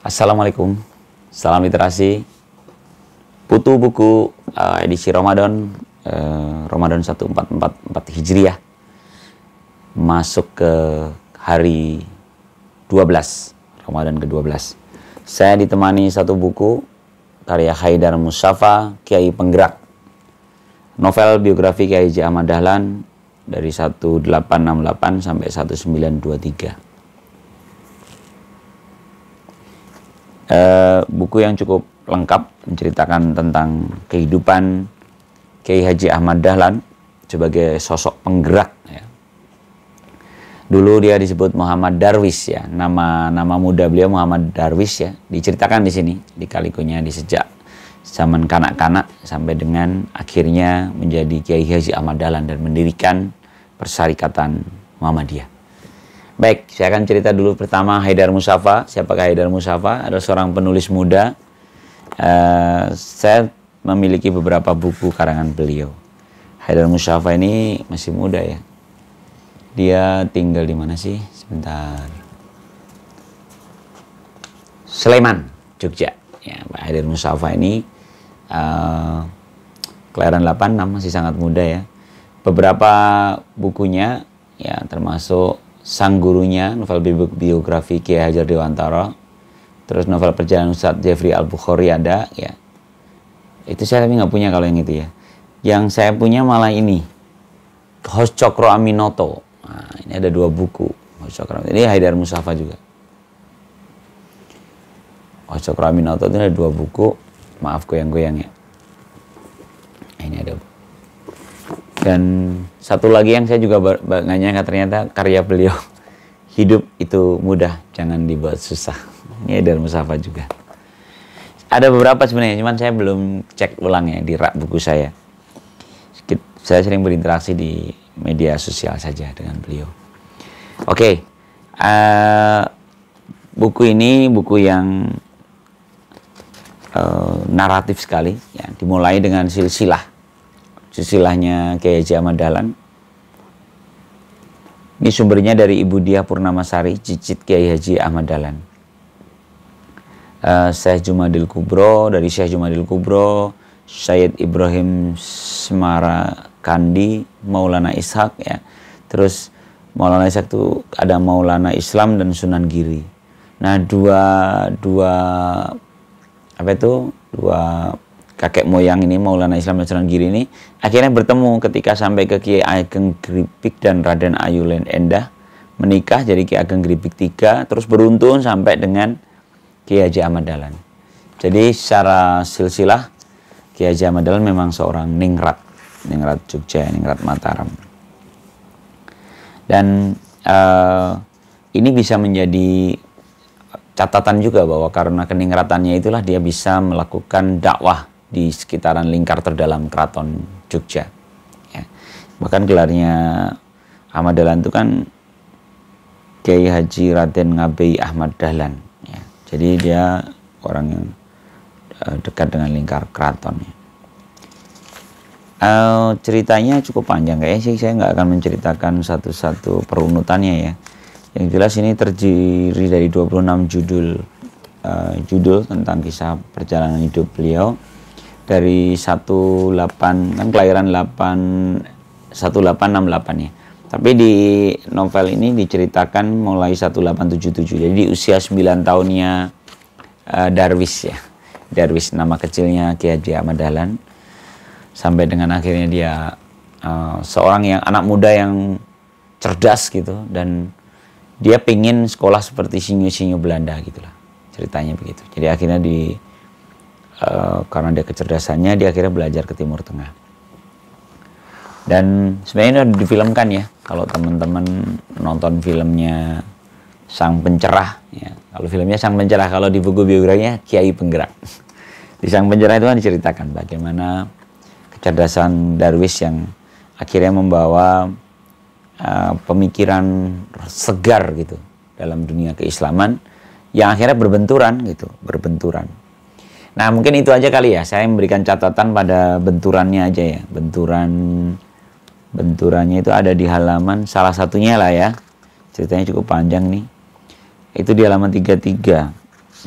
Assalamualaikum, salam literasi. Putu buku edisi Ramadan, Ramadan 1444 Hijriah, masuk ke hari 12, Ramadan ke-12. Saya ditemani satu buku karya Haidar Mustafa, Kiai Penggerak. Novel biografi Kiai Haji Ahmad Dahlan dari 1868 sampai 1923. Buku yang cukup lengkap menceritakan tentang kehidupan Kiai Haji Ahmad Dahlan sebagai sosok penggerak ya. Dulu dia disebut Muhammad Darwis ya, nama muda beliau Muhammad Darwis ya, diceritakan di sini di kalikunya di sejak zaman kanak-kanak sampai dengan akhirnya menjadi Kiai Haji Ahmad Dahlan dan mendirikan Persyarikatan Muhammadiyah. Baik, saya akan cerita dulu pertama Haidar Mustafa. Siapakah Haidar Mustafa? Adalah seorang penulis muda. Saya memiliki beberapa buku karangan beliau. Haidar Mustafa ini masih muda ya. Dia tinggal di mana sih? Sebentar. Sleman, Jogja. Ya, Pak Haidar Mustafa ini kelahiran 86, masih sangat muda ya. Beberapa bukunya ya termasuk Sang Gurunya, novel biografi Kiai Hajar Dewantara, terus novel perjalanan Ustadz Jeffrey Al-Bukhari ada ya. Itu saya tapi nggak punya kalau yang itu ya. Yang saya punya malah ini Hos Cokro Aminoto. Nah, ini ada dua buku Hos Cokro Aminoto. Ini Haidar Mustafa juga. Hos Cokro Aminoto itu ada dua buku. Maaf goyang-goyang ya. Ini ada. Dan satu lagi yang saya juga nggak nyangka ternyata karya beliau, hidup itu mudah, jangan dibuat susah. Ini Haidar Mustafa juga. Ada beberapa sebenarnya, cuman saya belum cek ulang ya di rak buku saya. Saya sering berinteraksi di media sosial saja dengan beliau. Oke, buku ini buku yang naratif sekali, ya, dimulai dengan silsilahnya Kiai Haji Ahmad Dahlan. Ini sumbernya dari Ibu Diah Purnamasari, cicit Kiai Haji Ahmad Dahlan. Syekh Jumadil Kubro, dari Syekh Jumadil Kubro, Syed Ibrahim Semarakandi, Maulana Ishaq ya. Terus Maulana Ishaq itu ada Maulana Islam dan Sunan Giri. Nah, dua kakek moyang ini, Maulana Islam dan Sunan Giri ini akhirnya bertemu ketika sampai ke Kiai Ageng Gripik dan Raden Ayulen Endah, menikah jadi Kiai Ageng Gripik III, terus beruntun sampai dengan Kiai Haji Ahmad Dahlan. Jadi secara silsilah Kiai Haji Ahmad Dahlan memang seorang ningrat Jogja, ningrat Mataram. Dan ini bisa menjadi catatan juga bahwa karena keningratannya itulah dia bisa melakukan dakwah di sekitaran lingkar terdalam keraton Jogja. Ya. Bahkan gelarnya Ahmad Dahlan itu kan Kiai Haji Raden Ngabei Ahmad Dahlan. Ya. Jadi dia orang yang dekat dengan lingkar keraton. Ya. Ceritanya cukup panjang kayaknya sih, saya nggak akan menceritakan satu-satu perunutannya ya. Yang jelas ini terdiri dari 26 judul tentang kisah perjalanan hidup beliau. Dari 18, kan kelahiran 1868 ya. Tapi di novel ini diceritakan mulai 1877. Jadi di usia 9 tahunnya Darwis ya. Darwis nama kecilnya Kiai Haji Ahmad Dahlan. Sampai dengan akhirnya dia seorang yang anak muda yang cerdas gitu, dan dia pengen sekolah seperti sinyo-sinyo Belanda gitulah. Ceritanya begitu. Jadi akhirnya karena dia kecerdasannya, dia akhirnya belajar ke Timur Tengah. Dan sebenarnya ini udah difilmkan ya. Kalau teman-teman nonton filmnya Sang Pencerah ya. Kalau filmnya Sang Pencerah, kalau di buku biografinya Kiai Penggerak. Di Sang Pencerah itu kan diceritakan bagaimana kecerdasan Darwis yang akhirnya membawa pemikiran segar gitu dalam dunia keislaman yang akhirnya berbenturan. Nah, mungkin itu aja kali ya. Saya memberikan catatan pada benturannya aja ya. Benturannya itu ada di halaman salah satunya lah ya. Ceritanya cukup panjang nih. Itu di halaman 33.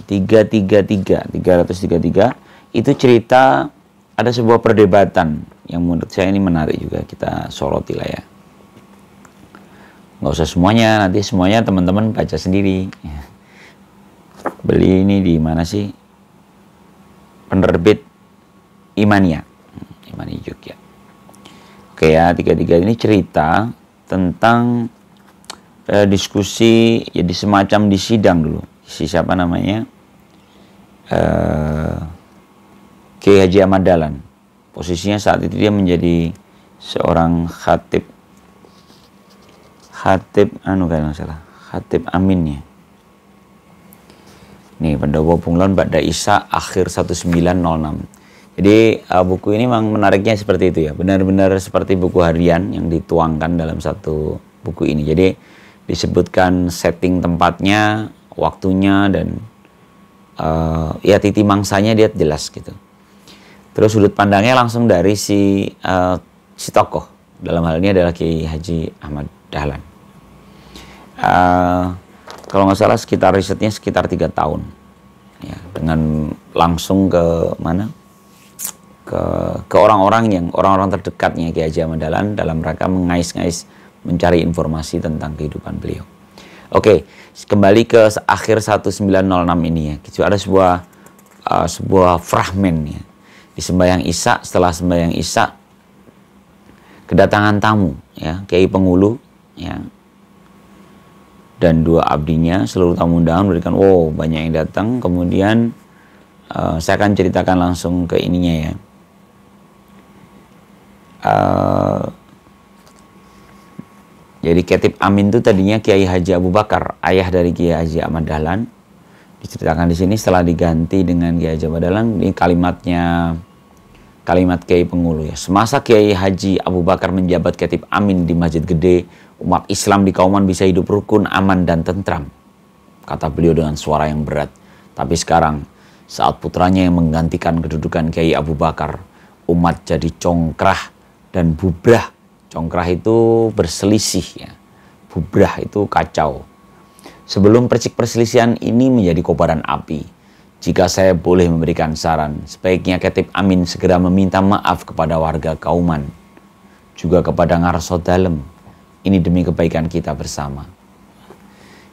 333 itu cerita ada sebuah perdebatan yang menurut saya ini menarik juga kita soroti lah ya. Nggak usah semuanya, nanti semuanya teman-teman baca sendiri. Beli ini di mana sih? Penerbit Imania, Imani Jogja. Oke ya, 33 ini cerita tentang diskusi, jadi semacam di sidang dulu. Si siapa namanya? Kiai Haji Ahmad Dahlan. Posisinya saat itu dia menjadi seorang khatib amin ya. Nih, Pendopo Bunglon Ba'da Isya akhir 1906. Jadi buku ini memang menariknya seperti itu ya. Benar-benar seperti buku harian yang dituangkan dalam satu buku ini. Jadi disebutkan setting tempatnya, waktunya, dan ya titi mangsanya dia jelas gitu. Terus sudut pandangnya langsung dari si tokoh. Dalam hal ini adalah Kiai Haji Ahmad Dahlan. Kalau nggak salah sekitar risetnya sekitar 3 tahun. Ya, dengan langsung ke mana? Ke orang-orang terdekatnya Kiai Haji Ahmad Dahlan dalam rangka mengais-ngais mencari informasi tentang kehidupan beliau. Oke, kembali ke akhir 1906 ini ya. Itu ada sebuah fragmen ya. Di sembahyang Isya, setelah sembahyang Isya kedatangan tamu ya, Kiai Pengulu ya. Dan 2 abdinya, seluruh tamu undangan memberikan banyak yang datang. Kemudian saya akan ceritakan langsung ke ininya ya. Jadi Ketib Amin itu tadinya Kiai Haji Abu Bakar, ayah dari Kiai Haji Ahmad Dahlan. Diceritakan di sini setelah diganti dengan Kiai Haji Ahmad Dahlan. Ini kalimat Kiai Pengulu ya. Semasa Kiai Haji Abu Bakar menjabat Ketib Amin di Masjid Gede, umat Islam di Kauman bisa hidup rukun, aman, dan tentram. Kata beliau dengan suara yang berat. Tapi sekarang, saat putranya yang menggantikan kedudukan Kiai Abu Bakar, umat jadi congkrah dan bubrah. Congkrah itu berselisih ya. Bubrah itu kacau. Sebelum perselisihan ini menjadi kobaran api, jika saya boleh memberikan saran, sebaiknya Ketib Amin segera meminta maaf kepada warga Kauman, juga kepada Ngarso Dalem. Ini demi kebaikan kita bersama.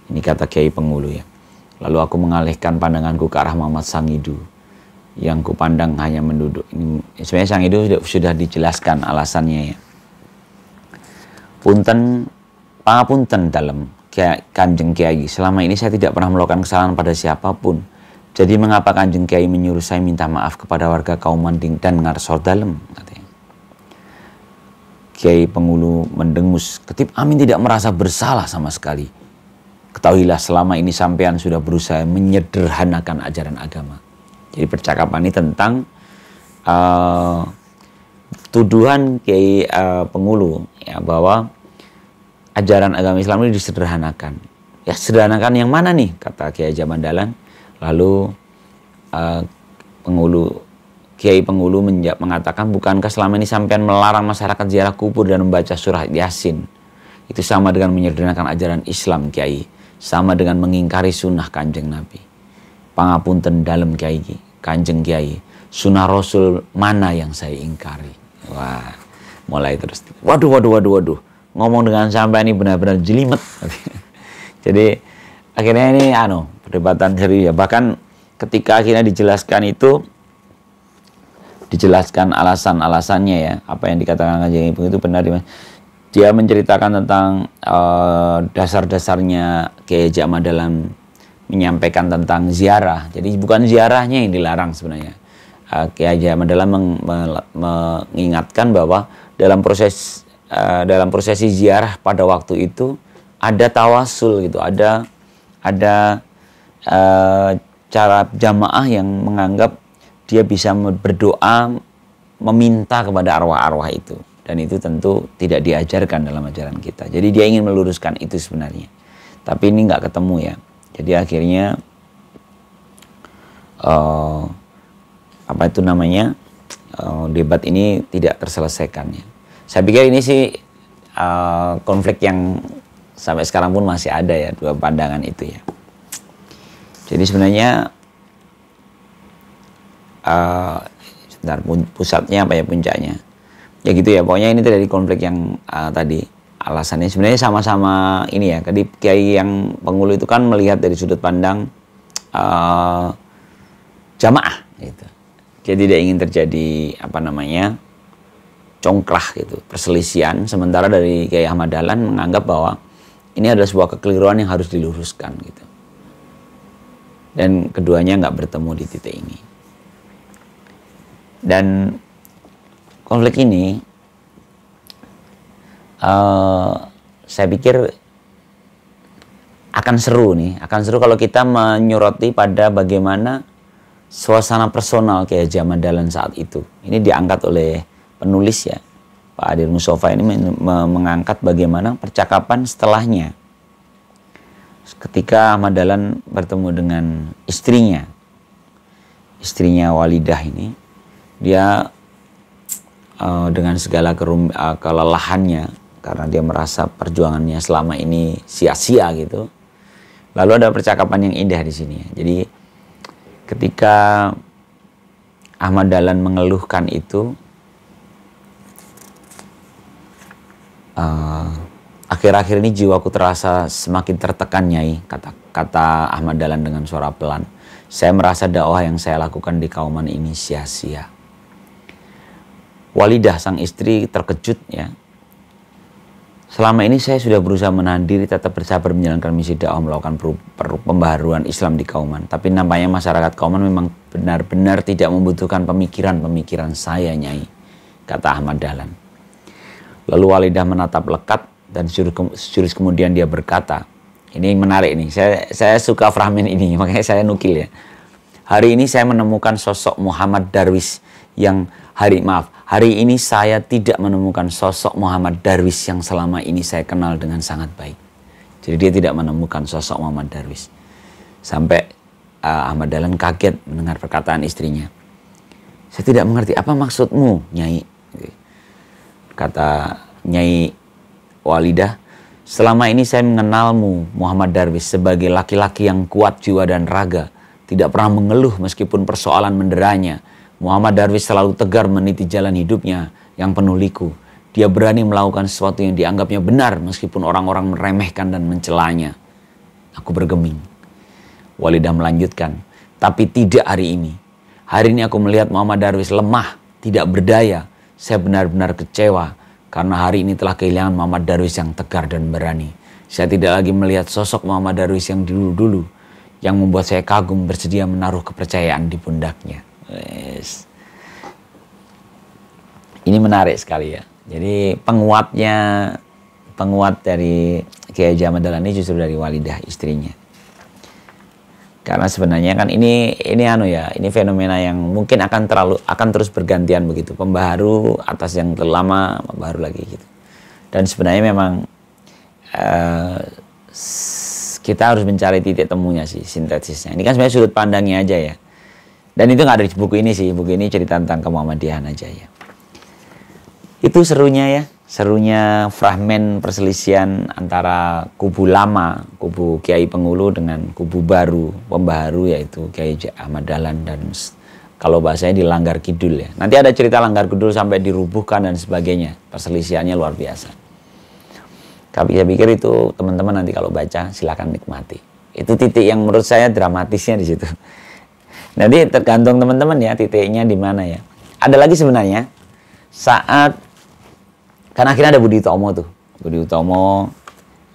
Ini kata Kiai Pengulu ya. Lalu aku mengalihkan pandanganku ke arah Muhammad Sangidu, yang kupandang hanya menduduk. Ini sebenarnya Sangidu sudah dijelaskan alasannya ya. Pangapunten dalam Kanjeng Kiai, selama ini saya tidak pernah melakukan kesalahan pada siapapun. Jadi mengapa Kanjeng Kiai menyuruh saya minta maaf kepada warga Kauman dan Ngarso Dalem? Katanya. Kiai Pengulu mendengus. Ketib Amin tidak merasa bersalah sama sekali. Ketahuilah selama ini sampean sudah berusaha menyederhanakan ajaran agama. Jadi percakapan ini tentang tuduhan Kiai Pengulu ya, bahwa ajaran agama Islam ini disederhanakan. Ya, sederhanakan yang mana nih? Kata Kiai Haji Ahmad Dahlan. Lalu Kiai Pengulu mengatakan, bukankah selama ini sampean melarang masyarakat ziarah kubur dan membaca surah Yasin? Itu sama dengan menyederhanakan ajaran Islam, Kiai. Sama dengan mengingkari sunnah Kanjeng Nabi. Pangapunten dalem Kiai, Kanjeng Kiai. Sunnah Rasul mana yang saya ingkari? Wah, mulai terus. Waduh. Ngomong dengan sampai ini benar-benar jelimet. Jadi akhirnya ini perdebatan serius ya. Bahkan ketika akhirnya dijelaskan alasan-alasannya ya, apa yang dikatakan Kanjeng Ibu itu benar. Dia menceritakan tentang dasar-dasarnya Kiai Haji Ahmad Dahlan menyampaikan tentang ziarah. Jadi bukan ziarahnya yang dilarang sebenarnya. Kiai Haji Ahmad Dahlan mengingatkan bahwa dalam prosesi ziarah pada waktu itu ada tawasul gitu, ada cara jamaah yang menganggap dia bisa berdoa meminta kepada arwah-arwah itu, dan itu tentu tidak diajarkan dalam ajaran kita. Jadi dia ingin meluruskan itu sebenarnya, tapi ini nggak ketemu ya. Jadi akhirnya debat ini tidak terselesaikan ya. Saya pikir ini sih konflik yang sampai sekarang pun masih ada ya, dua pandangan itu ya. Jadi sebenarnya sebentar, pusatnya apa ya, puncaknya? Ya gitu ya, pokoknya ini dari konflik yang tadi. Alasannya sebenarnya sama-sama ini ya. Jadi kiai yang Pengulu itu kan melihat dari sudut pandang jamaah gitu. Dia tidak ingin terjadi apa namanya, congklah gitu, perselisihan. Sementara dari Kiai Ahmad Dahlan menganggap bahwa ini adalah sebuah kekeliruan yang harus diluruskan gitu. Dan keduanya nggak bertemu di titik ini. Dan konflik ini saya pikir akan seru nih, akan seru kalau kita menyoroti pada bagaimana suasana personal Kiai Haji Ahmad Dahlan saat itu. Ini diangkat oleh penulis ya, Pak Adir Mustafa ini mengangkat bagaimana percakapan setelahnya. Ketika Ahmad Dahlan bertemu dengan istrinya Walidah ini, dia dengan segala kelelahannya, karena dia merasa perjuangannya selama ini sia-sia gitu. Lalu ada percakapan yang indah di sini. Jadi ketika Ahmad Dahlan mengeluhkan itu, akhir-akhir ini jiwaku terasa semakin tertekan, Nyai, kata Ahmad Dahlan dengan suara pelan. Saya merasa dakwah yang saya lakukan di Kauman ini sia-sia. Walidah sang istri terkejut ya. Selama ini saya sudah berusaha menahan diri, tetap bersabar menjalankan misi dakwah, melakukan pembaharuan Islam di Kauman. Tapi nampaknya masyarakat Kauman memang benar-benar tidak membutuhkan pemikiran saya, Nyai, kata Ahmad Dahlan. Lalu Walidah menatap lekat dan sejurus kemudian dia berkata, ini menarik nih, saya suka fragmen ini, makanya saya nukil ya. Hari ini saya menemukan sosok Muhammad Darwis yang hari ini saya tidak menemukan sosok Muhammad Darwis yang selama ini saya kenal dengan sangat baik. Jadi dia tidak menemukan sosok Muhammad Darwis. Sampai Ahmad Dahlan kaget mendengar perkataan istrinya. Saya tidak mengerti, apa maksudmu, Nyai? Kata Nyai Walidah, selama ini saya mengenalmu, Muhammad Darwis, sebagai laki-laki yang kuat jiwa dan raga. Tidak pernah mengeluh meskipun persoalan menderanya. Muhammad Darwis selalu tegar meniti jalan hidupnya yang penuh liku. Dia berani melakukan sesuatu yang dianggapnya benar meskipun orang-orang meremehkan dan mencelanya. Aku bergeming. Walidah melanjutkan, tapi tidak hari ini. Hari ini aku melihat Muhammad Darwis lemah, tidak berdaya. Saya benar-benar kecewa karena hari ini telah kehilangan Muhammad Darwis yang tegar dan berani. Saya tidak lagi melihat sosok Muhammad Darwis yang dulu-dulu yang membuat saya kagum, bersedia menaruh kepercayaan di pundaknya. Yes. Ini menarik sekali ya. Jadi penguat dari Kiai Haji Ahmad Dahlan ini justru dari Walidah, istrinya. Karena sebenarnya kan ini fenomena yang mungkin akan terus bergantian begitu. Pembaharu atas yang terlama, pembaharu lagi gitu. Dan sebenarnya memang kita harus mencari titik temunya sih, sintesisnya. Ini kan sebenarnya sudut pandangnya aja ya. Dan itu nggak ada di buku ini sih. Buku ini cerita tentang kemuhammadiyahan aja ya. Itu serunya ya. Serunya fragmen perselisihan antara kubu lama, kubu Kiai Pengulu dengan kubu baru, pembaharu yaitu Kiai Ahmad Dahlan dan kalau bahasanya di Langgar Kidul ya. Nanti ada cerita Langgar Kidul sampai dirubuhkan dan sebagainya. Perselisihannya luar biasa. Tapi saya pikir itu teman-teman nanti kalau baca silakan nikmati. Itu titik yang menurut saya dramatisnya di situ. Nanti tergantung teman-teman ya titiknya di mana ya. Ada lagi sebenarnya saat kan akhirnya ada Budi Utomo tuh. Budi Utomo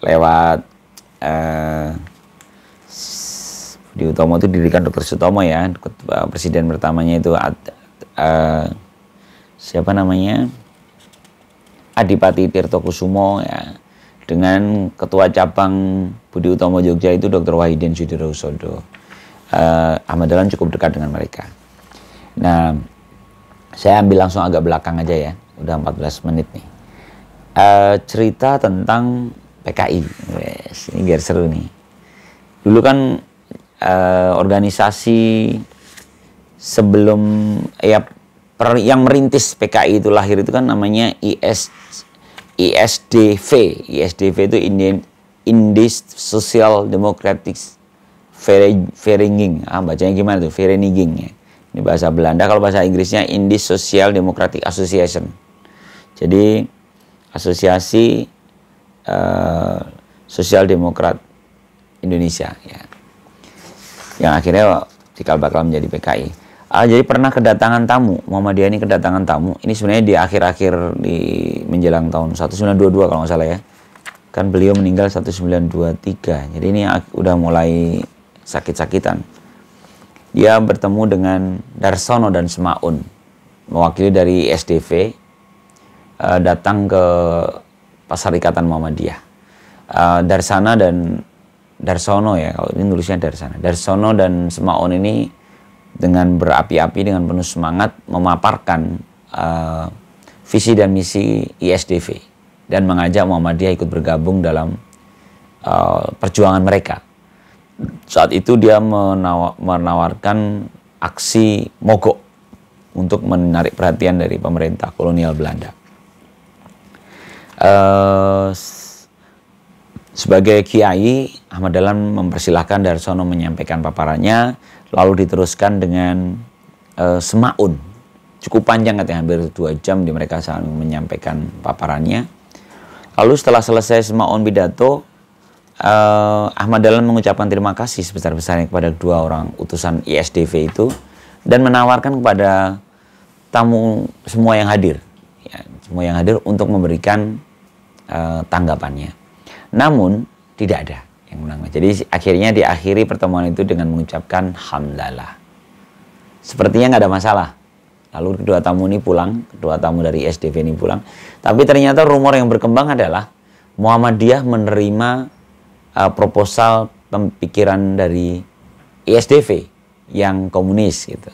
lewat Budi Utomo itu didirikan Dr. Sutomo ya. Presiden pertamanya itu siapa namanya? Adipati Tirtokusumo ya. Dengan ketua cabang Budi Utomo Jogja itu Dr. Wahidin Sudirohusodo. Ahmad Dahlan cukup dekat dengan mereka. Nah, saya ambil langsung agak belakang aja ya. Udah 14 menit nih. Cerita tentang PKI. Yes, ini biar seru nih. Dulu kan organisasi sebelum yang merintis PKI itu lahir itu kan namanya ISDV. ISDV itu Indian Social Democratic Vereniging. Bacanya gimana tuh? Vereniging ya. Ini bahasa Belanda. Kalau bahasa Inggrisnya Indisch Social Democratic Association. Jadi asosiasi Sosial Demokrat Indonesia ya. Yang akhirnya cikal bakal menjadi PKI. Jadi pernah kedatangan tamu, Muhammadiyah ini kedatangan tamu. Ini sebenarnya di akhir-akhir di menjelang tahun 1922 kalau nggak salah ya. Kan beliau meninggal 1923. Jadi ini udah mulai sakit-sakitan. Dia bertemu dengan Darsono dan Semaun, mewakili dari SDV, datang ke Perserikatan Muhammadiyah. Darsana dan Darsono ya, kalau ini nulisnya Darsana. Darsono dan Semaun ini dengan berapi-api, dengan penuh semangat memaparkan visi dan misi ISDV dan mengajak Muhammadiyah ikut bergabung dalam perjuangan mereka. Saat itu dia menawarkan aksi mogok untuk menarik perhatian dari pemerintah kolonial Belanda. Sebagai kiai, Ahmad Dahlan mempersilahkan Darsono menyampaikan paparannya, lalu diteruskan dengan Semaun. Cukup panjang katanya, hampir 2 jam di mereka saling menyampaikan paparannya. Lalu setelah selesai Semaun pidato, Ahmad Dahlan mengucapkan terima kasih sebesar-besarnya kepada 2 orang utusan ISDV itu dan menawarkan kepada tamu semua yang hadir, ya, semua yang hadir untuk memberikan tanggapannya. Namun tidak ada yang menanggapi. Jadi akhirnya diakhiri pertemuan itu dengan mengucapkan hamdalah. Sepertinya nggak ada masalah. Lalu kedua tamu ini pulang, kedua tamu dari ISDV ini pulang. Tapi ternyata rumor yang berkembang adalah Muhammadiyah menerima proposal pemikiran dari ISDV yang komunis gitu.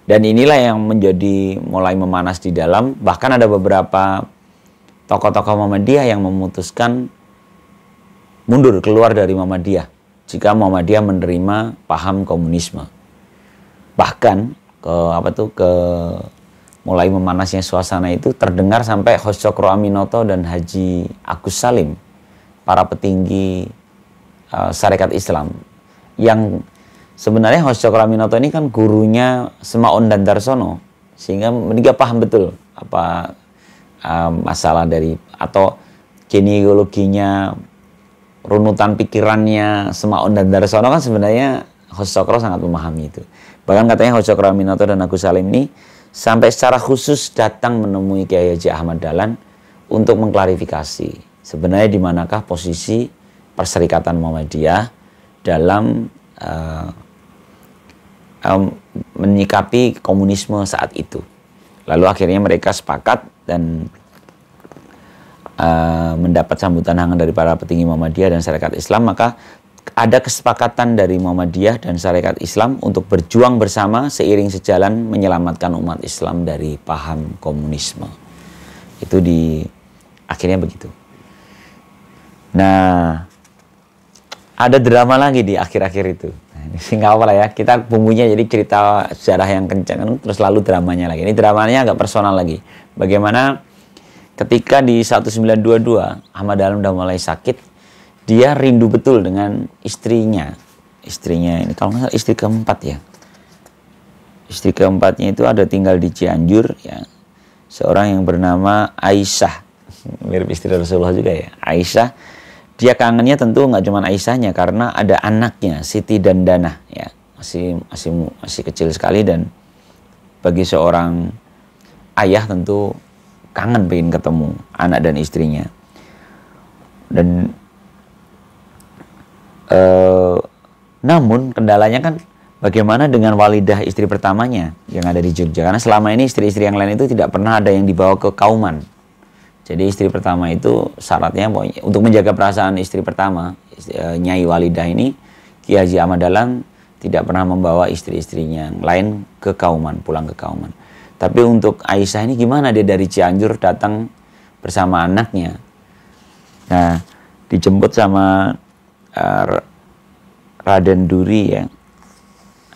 Dan inilah yang menjadi mulai memanas di dalam. Bahkan ada beberapa tokoh-tokoh Muhammadiyah yang memutuskan mundur keluar dari Muhammadiyah jika Muhammadiyah menerima paham komunisme. Bahkan ke mulai memanasnya suasana itu terdengar sampai Hos Cokro Aminoto dan Haji Agus Salim, para petinggi Sarekat Islam, yang sebenarnya Hos Cokro Aminoto ini kan gurunya Semaun dan Darsono, sehingga mereka paham betul apa masalah dari atau genealoginya, runutan pikirannya Semaun dan Darsono kan sebenarnya Hos Cokro sangat memahami itu. Bahkan katanya Hos Cokro Aminoto dan Agus Salim ini sampai secara khusus datang menemui Kiai Haji Ahmad Dahlan untuk mengklarifikasi sebenarnya di manakah posisi Perserikatan Muhammadiyah dalam menyikapi komunisme saat itu. Lalu akhirnya mereka sepakat dan mendapat sambutan hangat dari para petinggi Muhammadiyah dan Sarekat Islam. Maka ada kesepakatan dari Muhammadiyah dan Sarekat Islam untuk berjuang bersama seiring sejalan menyelamatkan umat Islam dari paham komunisme. Itu akhirnya begitu. Nah, ada drama lagi di akhir-akhir itu. Nah, ini nggak apa lah ya, kita bumbunya jadi cerita sejarah yang kencang, terus lalu dramanya lagi. Ini dramanya agak personal lagi. Bagaimana ketika di 1922 Ahmad Dahlan udah mulai sakit, dia rindu betul dengan istrinya. Istrinya ini kalau nggak salah istri keempat ya. Istri keempatnya itu ada tinggal di Cianjur ya. Seorang yang bernama Aisyah. Mirip istri Rasulullah juga ya. Aisyah. Dia kangennya tentu nggak cuma Aisyahnya, karena ada anaknya Siti Dandanah ya. Masih kecil sekali, dan bagi seorang ayah tentu kangen pengen ketemu anak dan istrinya. Dan namun kendalanya kan bagaimana dengan walidah istri pertamanya yang ada di Jogja, karena selama ini istri-istri yang lain itu tidak pernah ada yang dibawa ke Kauman. Jadi istri pertama itu syaratnya untuk menjaga perasaan istri pertama, Nyai Walidah ini, Ki Haji Ahmad Dahlan tidak pernah membawa istri-istrinya yang lain ke Kauman, pulang ke Kauman. Tapi untuk Aisyah ini gimana, dia dari Cianjur datang bersama anaknya. Nah, dijemput sama Raden Duri ya,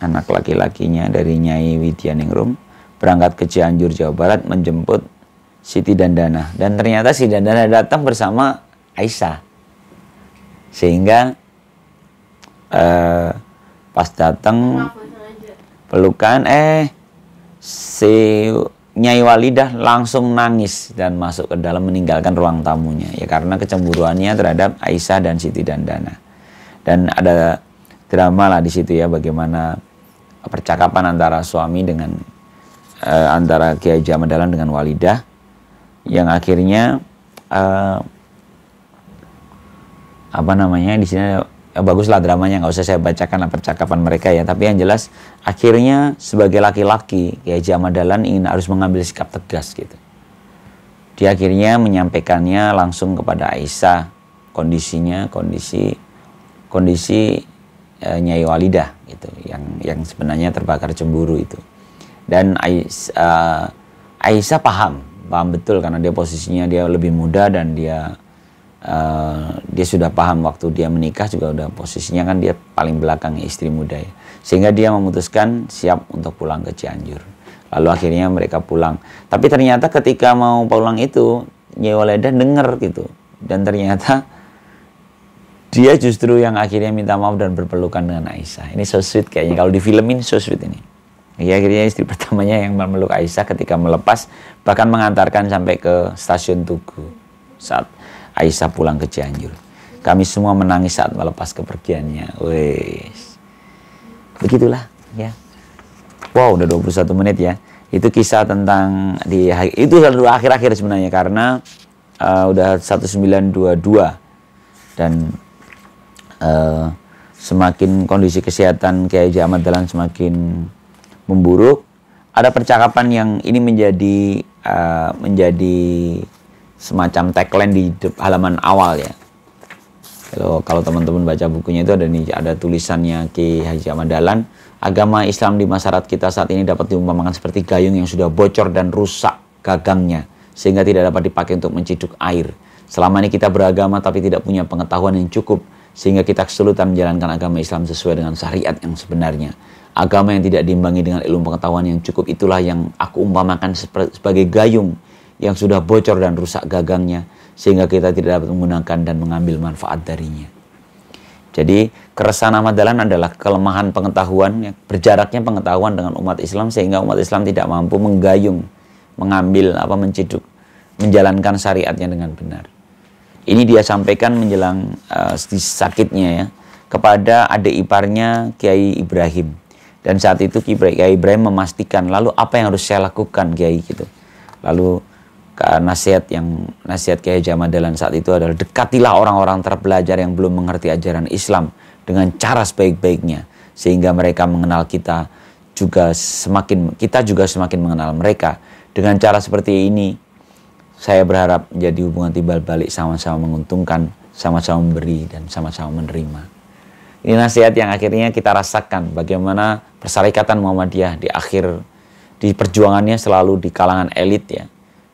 anak laki-lakinya dari Nyai Widyaningrum, berangkat ke Cianjur, Jawa Barat menjemput Siti Dandanah. Dan ternyata Siti Dandanah datang bersama Aisyah. Sehingga Pas datang pelukan, si Nyai Walidah langsung nangis dan masuk ke dalam meninggalkan ruang tamunya. Ya karena kecemburuannya terhadap Aisyah dan Siti Dandana. Dan ada drama lah di situ ya, bagaimana percakapan antara suami dengan antara Kiai Haji Ahmad Dahlan dengan Walidah, yang akhirnya di sini baguslah dramanya, nggak usah saya bacakan lah percakapan mereka ya. Tapi yang jelas akhirnya sebagai laki-laki Kiai Haji Ahmad Dahlan harus mengambil sikap tegas gitu. Dia akhirnya menyampaikannya langsung kepada Aisyah kondisi Nyai Walidah gitu, yang sebenarnya terbakar cemburu itu. Dan Aisyah paham betul karena dia posisinya dia lebih muda dan dia sudah paham waktu dia menikah juga udah posisinya kan dia paling belakang istri muda ya. Sehingga dia memutuskan siap untuk pulang ke Cianjur. Lalu akhirnya mereka pulang. Tapi ternyata ketika mau pulang itu Nyai Walidah dengar gitu. Dan ternyata dia justru yang akhirnya minta maaf dan berpelukan dengan Aisyah. Ini so sweet kayaknya. Kalau di filmin so sweet ini. Ya, akhirnya istri pertamanya yang memeluk Aisyah ketika melepas, bahkan mengantarkan sampai ke stasiun Tugu saat Aisyah pulang ke Cianjur. Kami semua menangis saat melepas kepergiannya. Wes. Begitulah ya. Wow, udah 21 menit ya. Itu kisah tentang itu akhir-akhir sebenarnya karena udah 1922 dan semakin kondisi kesehatan Kiai Haji Ahmad Dahlan semakin memburuk. Ada percakapan yang ini menjadi semacam tagline di halaman awal ya. Kalau teman-teman baca bukunya itu ada tulisannya Kiai Haji Ahmad Dahlan, agama Islam di masyarakat kita saat ini dapat diumpamakan seperti gayung yang sudah bocor dan rusak gagangnya sehingga tidak dapat dipakai untuk menciduk air. Selama ini kita beragama tapi tidak punya pengetahuan yang cukup sehingga kita kesulitan menjalankan agama Islam sesuai dengan syariat yang sebenarnya. Agama yang tidak diimbangi dengan ilmu pengetahuan yang cukup itulah yang aku umpamakan sebagai gayung yang sudah bocor dan rusak gagangnya sehingga kita tidak dapat menggunakan dan mengambil manfaat darinya. Jadi keresahan Ahmad Dahlan adalah kelemahan pengetahuan, berjaraknya pengetahuan dengan umat Islam sehingga umat Islam tidak mampu menggayung, mengambil menciduk, menjalankan syariatnya dengan benar. Ini dia sampaikan menjelang sakitnya ya kepada adik iparnya Kiai Ibrahim. Dan saat itu Kiai Ibrahim memastikan, lalu apa yang harus saya lakukan Kiai gitu. Lalu nasihat Kiai Haji Ahmad Dahlan saat itu adalah dekatilah orang-orang terpelajar yang belum mengerti ajaran Islam dengan cara sebaik-baiknya sehingga mereka mengenal kita juga semakin mengenal mereka. Dengan cara seperti ini saya berharap menjadi hubungan timbal balik, sama-sama menguntungkan, sama-sama memberi dan sama-sama menerima. Ini nasihat yang akhirnya kita rasakan bagaimana Persyarikatan Muhammadiyah di perjuangannya selalu di kalangan elit ya,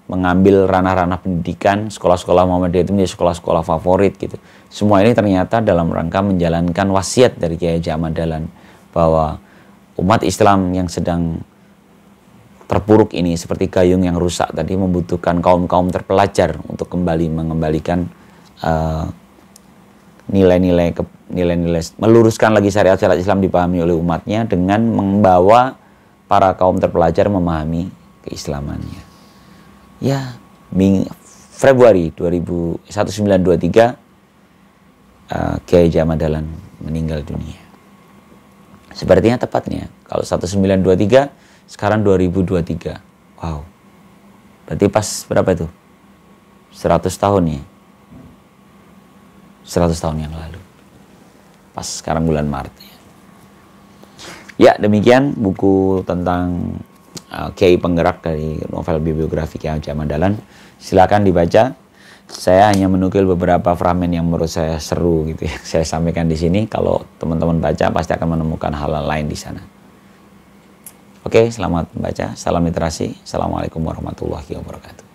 mengambil ranah-ranah pendidikan. Sekolah-sekolah Muhammadiyah itu menjadi sekolah-sekolah favorit gitu. Semua ini ternyata dalam rangka menjalankan wasiat dari Kiai Haji Ahmad Dahlan bahwa umat Islam yang sedang terpuruk ini seperti gayung yang rusak tadi membutuhkan kaum-kaum terpelajar untuk kembali mengembalikan nilai-nilai meluruskan lagi syariat-syariat Islam dipahami oleh umatnya dengan membawa para kaum terpelajar memahami keislamannya. Ya, Februari 1923 Kiai Haji Ahmad Dahlan meninggal dunia. Sepertinya tepatnya kalau 1923 sekarang 2023. Wow. Berarti pas berapa itu? 100 tahun ya. 100 tahun yang lalu. Pas sekarang bulan Maret ya. Ya, demikian buku tentang Kiai penggerak dari novel biografi Kiai Haji Ahmad Dahlan. Silakan dibaca. Saya hanya menukil beberapa fragmen yang menurut saya seru gitu ya. Saya sampaikan di sini. Kalau teman-teman baca pasti akan menemukan hal-hal lain di sana. Oke, selamat membaca. Salam literasi. Assalamualaikum warahmatullahi wabarakatuh.